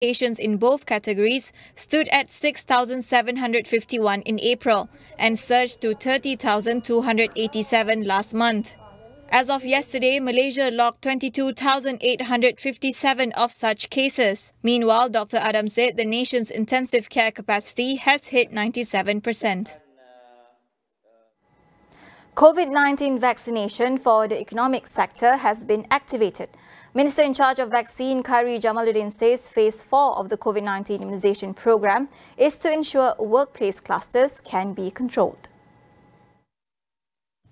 Patients in both categories stood at 6,751 in April and surged to 30,287 last month. As of yesterday, Malaysia logged 22,857 of such cases. Meanwhile, Dr. Adam said the nation's intensive care capacity has hit 97%. COVID-19 vaccination for the economic sector has been activated. Minister in charge of vaccine, Khairi Jamaluddin, says phase 4 of the COVID-19 immunization program is to ensure workplace clusters can be controlled.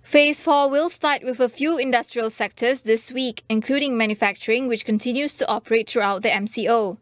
Phase 4 will start with a few industrial sectors this week, including manufacturing, which continues to operate throughout the MCO.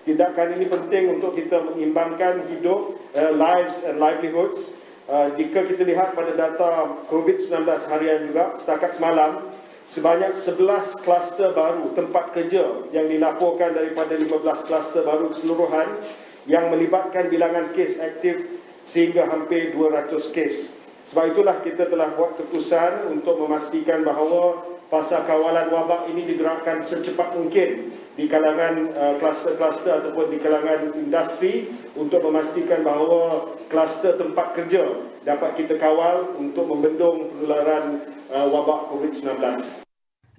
Tindakan ini penting untuk kita mengimbangkan hidup, lives and livelihoods. Jika kita lihat pada data COVID-19 harian juga, setakat semalam, sebanyak 11 kluster baru tempat kerja yang dilaporkan daripada 15 kluster baru keseluruhan yang melibatkan bilangan kes aktif sehingga hampir 200 kes. Sebab itulah kita telah buat keputusan untuk memastikan bahawa fasa kawalan wabak ini digerakkan secepat mungkin di kalangan kluster-kluster ataupun di kalangan industri untuk memastikan bahawa kluster tempat kerja dapat kita kawal untuk membendung penularan wabak COVID-19.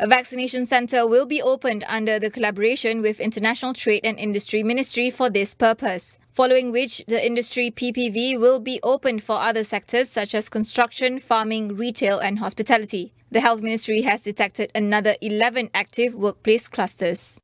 A vaccination centre will be opened under the collaboration with International Trade and Industry Ministry for this purpose, following which the industry PPV will be opened for other sectors such as construction, farming, retail and hospitality. The Health Ministry has detected another 11 active workplace clusters.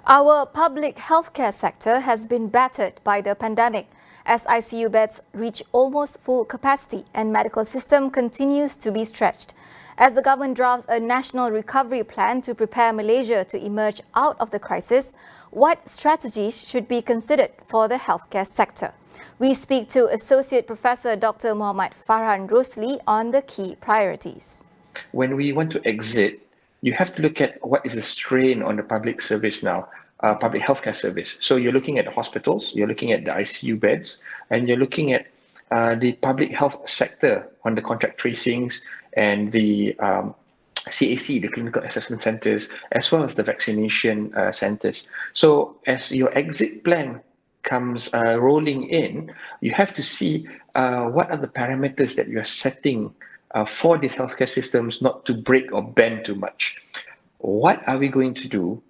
Our public healthcare sector has been battered by the pandemic as ICU beds reach almost full capacity and medical system continues to be stretched. As the government drafts a national recovery plan to prepare Malaysia to emerge out of the crisis, what strategies should be considered for the healthcare sector? We speak to Associate Professor Dr. Muhammad Farhan Rosli on the key priorities. When we want to exit, you have to look at what is the strain on the public service now, public healthcare service. So you're looking at the hospitals, you're looking at the ICU beds, and you're looking at the public health sector on the contact tracings and the CAC, the clinical assessment centers, as well as the vaccination centers. So as your exit plan comes rolling in, you have to see what are the parameters that you're setting for these healthcare systems not to break or bend too much. What are we going to do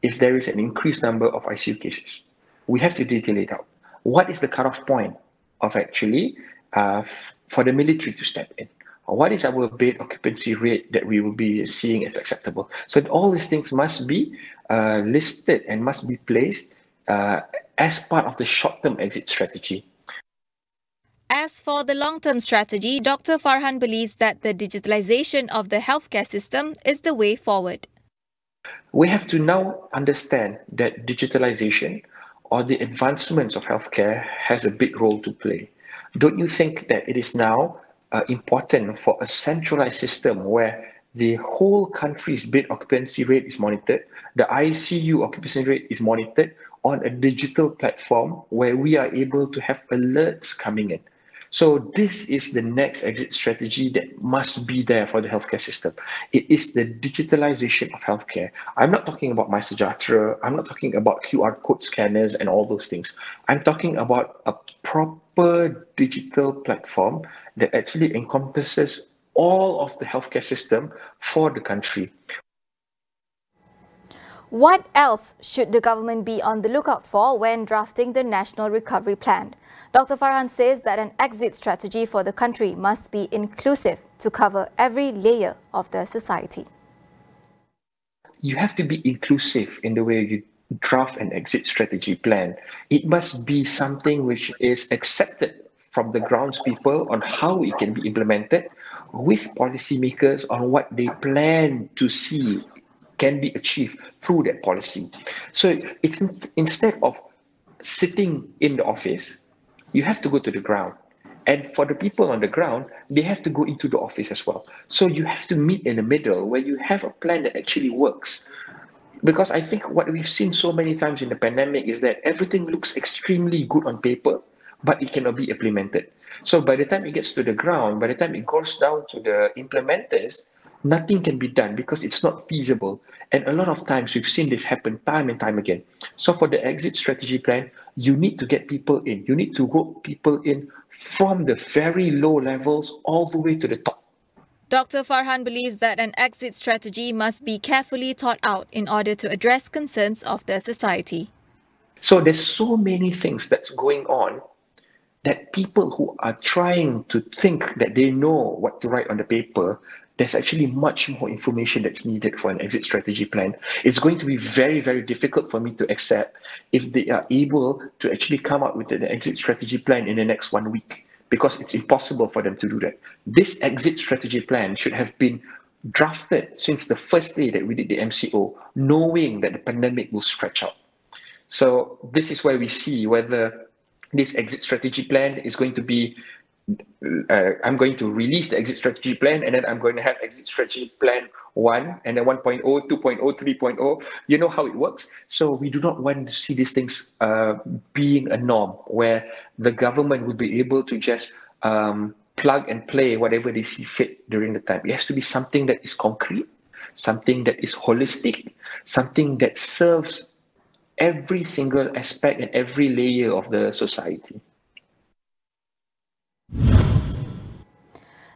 if there is an increased number of ICU cases? We have to detail it out. What is the cutoff point of actually for the military to step in? What is our bed occupancy rate that we will be seeing as acceptable? So all these things must be listed and must be placed as part of the short-term exit strategy. As for the long-term strategy, Dr. Farhan believes that the digitalization of the healthcare system is the way forward. We have to now understand that digitalization or the advancements of healthcare has a big role to play. Don't you think that it is now important for a centralized system where the whole country's bed occupancy rate is monitored, the ICU occupancy rate is monitored on a digital platform where we are able to have alerts coming in? So this is the next exit strategy that must be there for the healthcare system. It is the digitalization of healthcare. I'm not talking about MySejahtera. I'm not talking about QR code scanners and all those things. I'm talking about a proper digital platform that actually encompasses all of the healthcare system for the country. What else should the government be on the lookout for when drafting the National Recovery Plan? Dr. Farhan says that an exit strategy for the country must be inclusive to cover every layer of the society. You have to be inclusive in the way you draft an exit strategy plan. It must be something which is accepted from the groundspeople on how it can be implemented, with policymakers on what they plan to see can be achieved through that policy. So it's instead of sitting in the office, you have to go to the ground. And for the people on the ground, they have to go into the office as well. So you have to meet in the middle where you have a plan that actually works. Because I think what we've seen so many times in the pandemic is that everything looks extremely good on paper, but it cannot be implemented. So by the time it gets to the ground, by the time it goes down to the implementers, nothing can be done because it's not feasible. And a lot of times we've seen this happen time and time again. So for the exit strategy plan, you need to get people in. You need to rope people in from the very low levels all the way to the top. Dr. Farhan believes that an exit strategy must be carefully thought out in order to address concerns of the society. So there's so many things that's going on that people who are trying to think that they know what to write on the paper, there's actually much more information that's needed for an exit strategy plan. It's going to be very, very difficult for me to accept if they are able to actually come up with an exit strategy plan in the next 1 week, because it's impossible for them to do that. This exit strategy plan should have been drafted since the first day that we did the MCO, knowing that the pandemic will stretch out. So this is where we see whether this exit strategy plan is going to be, I'm going to release the exit strategy plan, and then I'm going to have exit strategy plan 1, and then 1.0, 2.0, 3.0. You know how it works. So we do not want to see these things being a norm where the government will be able to just plug and play whatever they see fit during the time. It has to be something that is concrete, something that is holistic, something that serves every single aspect and every layer of the society.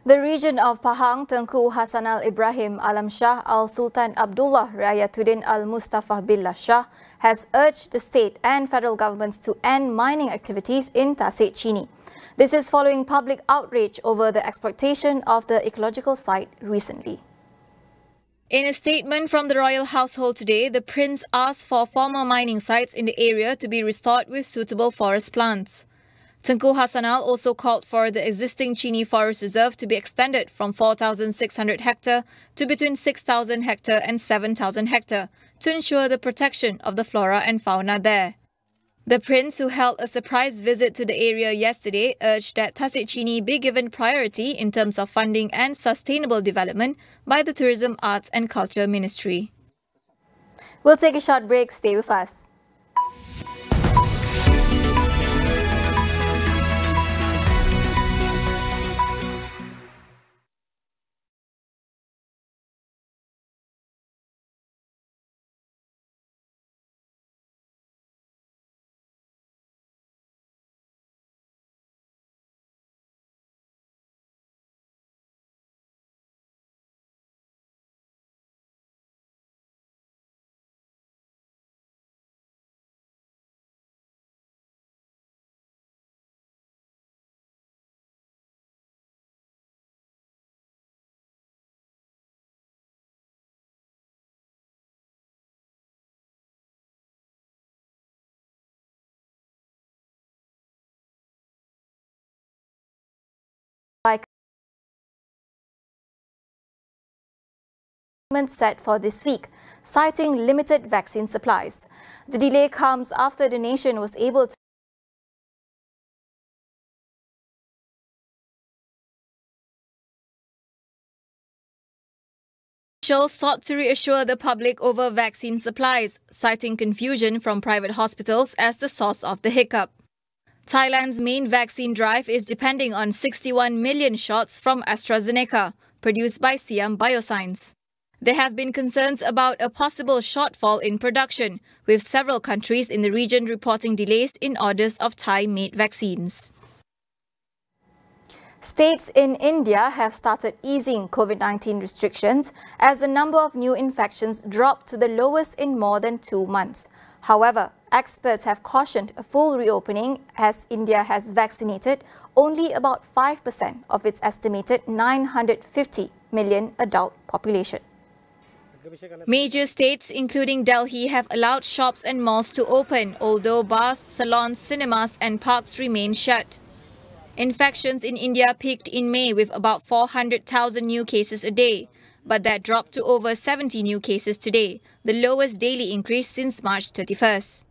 The region of Pahang, Tengku Hassan Al-Ibrahim Alam Shah Al-Sultan Abdullah Rayatuddin Al-Mustafa Billah Shah has urged the state and federal governments to end mining activities in Tasik Chini. This is following public outrage over the exploitation of the ecological site recently. In a statement from the royal household today, the prince asked for former mining sites in the area to be restored with suitable forest plants. Tengku Hassanal also called for the existing Chini Forest Reserve to be extended from 4,600 hectare to between 6,000 hectare and 7,000 hectare to ensure the protection of the flora and fauna there. The prince, who held a surprise visit to the area yesterday, urged that Tasik Chini be given priority in terms of funding and sustainable development by the Tourism, Arts and Culture Ministry. We'll take a short break. Stay with us. Set for this week, citing limited vaccine supplies. The delay comes after the nation was able to officials sought to reassure the public over vaccine supplies, citing confusion from private hospitals as the source of the hiccup. Thailand's main vaccine drive is depending on 61 million shots from AstraZeneca, produced by Siam Bioscience. There have been concerns about a possible shortfall in production, with several countries in the region reporting delays in orders of Thai-made vaccines. States in India have started easing COVID-19 restrictions as the number of new infections dropped to the lowest in more than 2 months. However, experts have cautioned a full reopening as India has vaccinated only about 5% of its estimated 950 million adult population. Major states, including Delhi, have allowed shops and malls to open, although bars, salons, cinemas and parks remain shut. Infections in India peaked in May with about 400,000 new cases a day, but that dropped to over 70 new cases today, the lowest daily increase since March 31st.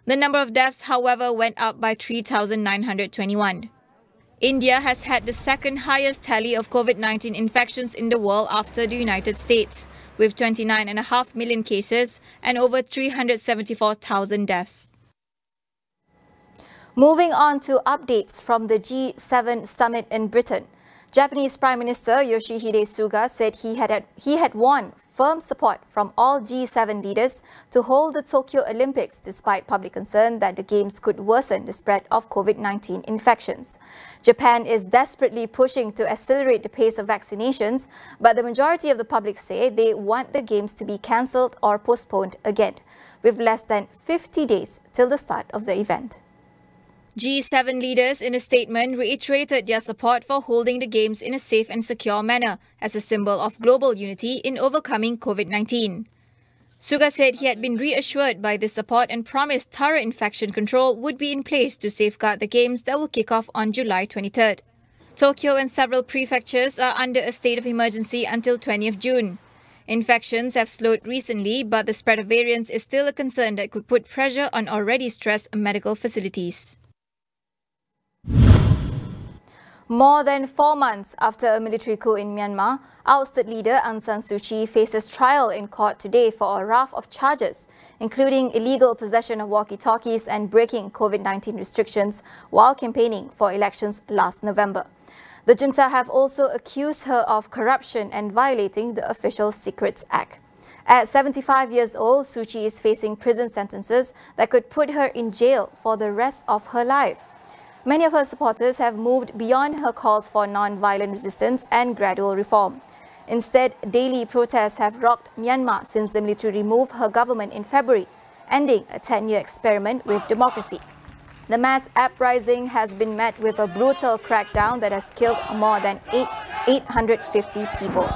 The number of deaths, however, went up by 3,921. India has had the second highest tally of COVID-19 infections in the world after the United States, with 29.5 million cases and over 374,000 deaths. Moving on to updates from the G7 summit in Britain. Japanese Prime Minister Yoshihide Suga said he had won firm support from all G7 leaders to hold the Tokyo Olympics despite public concern that the Games could worsen the spread of COVID-19 infections. Japan is desperately pushing to accelerate the pace of vaccinations, but the majority of the public say they want the Games to be cancelled or postponed again, with less than 50 days till the start of the event. G7 leaders in a statement reiterated their support for holding the Games in a safe and secure manner as a symbol of global unity in overcoming COVID-19. Suga said he had been reassured by this support and promised thorough infection control would be in place to safeguard the Games that will kick off on July 23rd. Tokyo and several prefectures are under a state of emergency until 20th June. Infections have slowed recently, but the spread of variants is still a concern that could put pressure on already stressed medical facilities. More than 4 months after a military coup in Myanmar, ousted leader Aung San Suu Kyi faces trial in court today for a raft of charges, including illegal possession of walkie-talkies and breaking COVID-19 restrictions while campaigning for elections last November. The junta have also accused her of corruption and violating the Official Secrets Act. At 75 years old, Suu Kyi is facing prison sentences that could put her in jail for the rest of her life. Many of her supporters have moved beyond her calls for non-violent resistance and gradual reform. Instead, daily protests have rocked Myanmar since the military removed her government in February, ending a 10-year experiment with democracy. The mass uprising has been met with a brutal crackdown that has killed more than 850 people.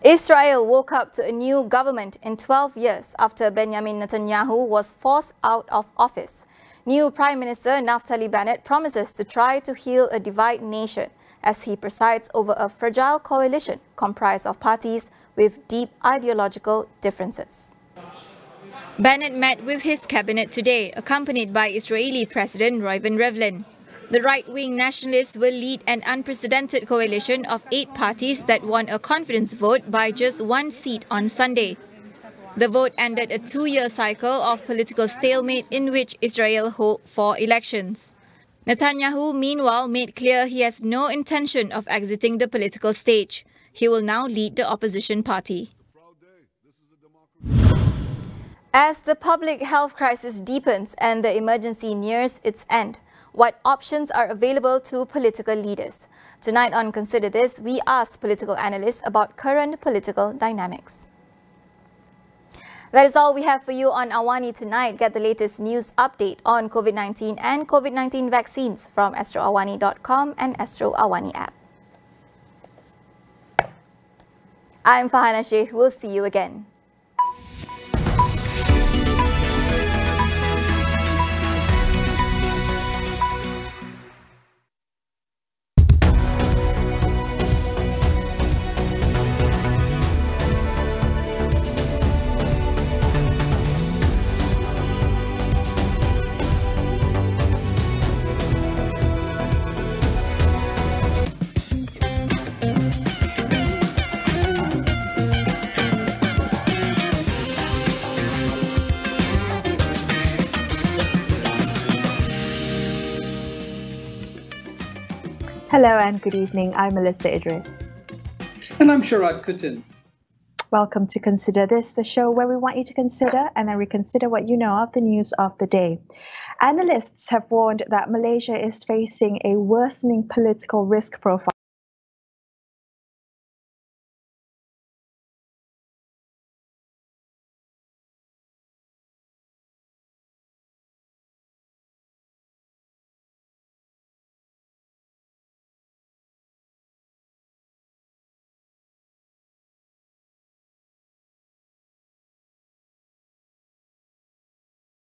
Israel woke up to a new government in 12 years after Benjamin Netanyahu was forced out of office. New Prime Minister Naftali Bennett promises to try to heal a divided nation as he presides over a fragile coalition comprised of parties with deep ideological differences. Bennett met with his cabinet today, accompanied by Israeli President Reuven Rivlin. The right-wing nationalists will lead an unprecedented coalition of 8 parties that won a confidence vote by just 1 seat on Sunday. The vote ended a 2-year cycle of political stalemate in which Israel held 4 elections. Netanyahu, meanwhile, made clear he has no intention of exiting the political stage. He will now lead the opposition party. As the public health crisis deepens and the emergency nears its end, what options are available to political leaders? Tonight on Consider This, we ask political analysts about current political dynamics. That is all we have for you on AWANI tonight. Get the latest news update on COVID-19 and COVID-19 vaccines from astroawani.com and Astro AWANI app. I'm Farhana Sheikh. We'll see you again. Hello and good evening. I'm Melissa Idris. And I'm Sharad Kutin. Welcome to Consider This, the show where we want you to consider and then reconsider what you know of the news of the day. Analysts have warned that Malaysia is facing a worsening political risk profile